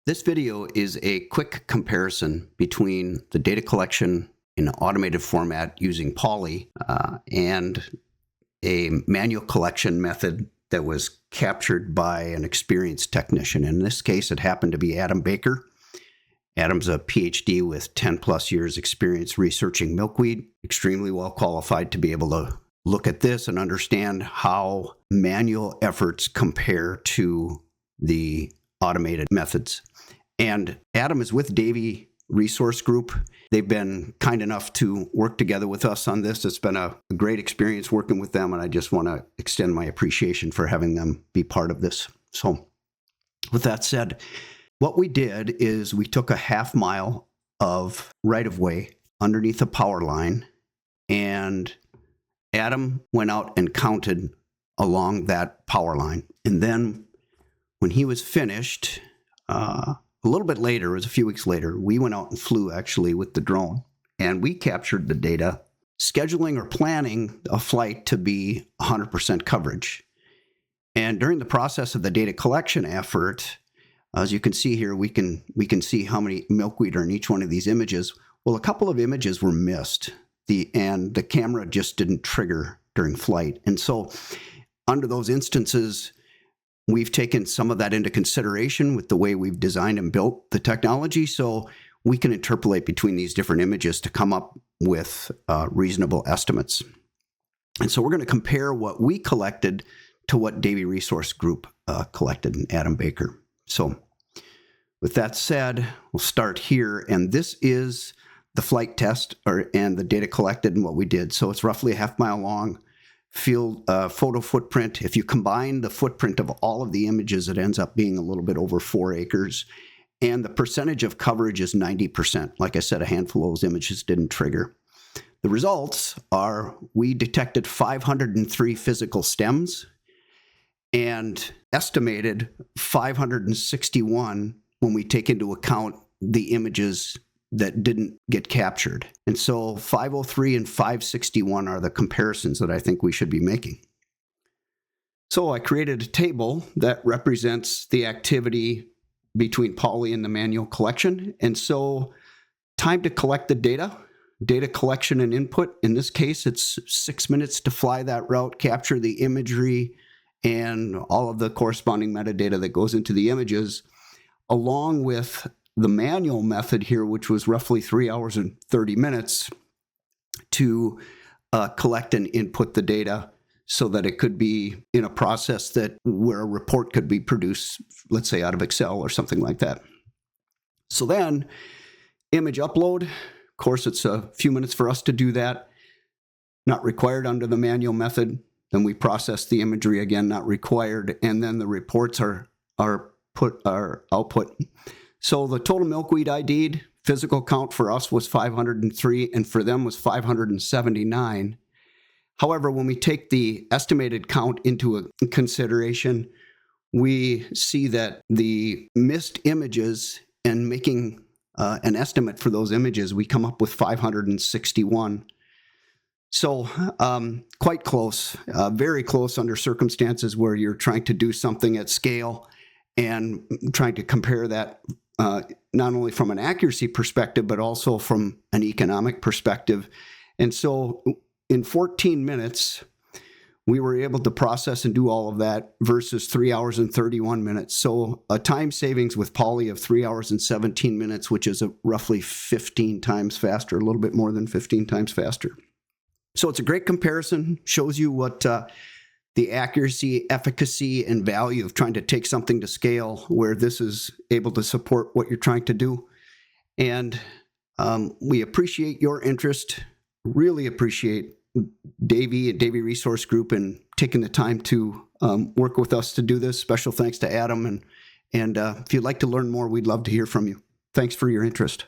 This video is a quick comparison between the data collection in an automated format using Polli and a manual collection method that was captured by an experienced technician. In this case, it happened to be Adam Baker. Adam's a PhD with 10 plus years experience researching milkweed, extremely well qualified to be able to look at this and understand how manual efforts compare to the automated methods. And Adam is with Davey Resource Group. They've been kind enough to work together with us on this. It's been a great experience working with them, and I just want to extend my appreciation for having them be part of this. So with that said, what we did is we took a half mile of right-of-way underneath a power line, and Adam went out and counted along that power line. And then when he was finished, a little bit later, it was a few weeks later, we went out and flew actually with the drone, and we captured the data, scheduling or planning a flight to be 100% coverage. And during the process of the data collection effort, as you can see here, we can see how many milkweed are in each one of these images. Well, a couple of images were missed, and the camera just didn't trigger during flight. And so under those instances, we've taken some of that into consideration with the way we've designed and built the technology, so we can interpolate between these different images to come up with reasonable estimates. And so we're going to compare what we collected to what Davey Resource Group collected in Adam Baker. So with that said, we'll start here, and this is the flight test and the data collected and what we did. So it's roughly a half mile long field photo footprint. If you combine the footprint of all of the images, it ends up being a little bit over 4 acres. And the percentage of coverage is 90%. Like I said, a handful of those images didn't trigger. The results are we detected 503 physical stems and estimated 561 when we take into account the images that didn't get captured. And so 503 and 561 are the comparisons that I think we should be making. So I created a table that represents the activity between Polli and the manual collection. And so time to collect the data collection and input. In this case, it's 6 minutes to fly that route, capture the imagery and all of the corresponding metadata that goes into the images, along with the manual method here, which was roughly 3 hours and 30 minutes to collect and input the data so that it could be in a process where a report could be produced, let's say out of Excel or something like that. So then image upload, of course, it's a few minutes for us to do that, not required under the manual method. Then we process the imagery again, not required, and then the reports are output. So the total milkweed ID'd physical count for us was 503, and for them was 579. However, when we take the estimated count into consideration, we see that the missed images and making an estimate for those images, we come up with 561. So quite close, very close under circumstances where you're trying to do something at scale and trying to compare that not only from an accuracy perspective, but also from an economic perspective. And so in 14 minutes, we were able to process and do all of that versus 3 hours and 31 minutes. So a time savings with Polli of 3 hours and 17 minutes, which is roughly 15 times faster, a little bit more than 15 times faster. So it's a great comparison, shows you what the accuracy, efficacy, and value of trying to take something to scale where this is able to support what you're trying to do. And we appreciate your interest, really appreciate Davey and Davey Resource Group and taking the time to work with us to do this. Special thanks to Adam. And if you'd like to learn more, we'd love to hear from you. Thanks for your interest.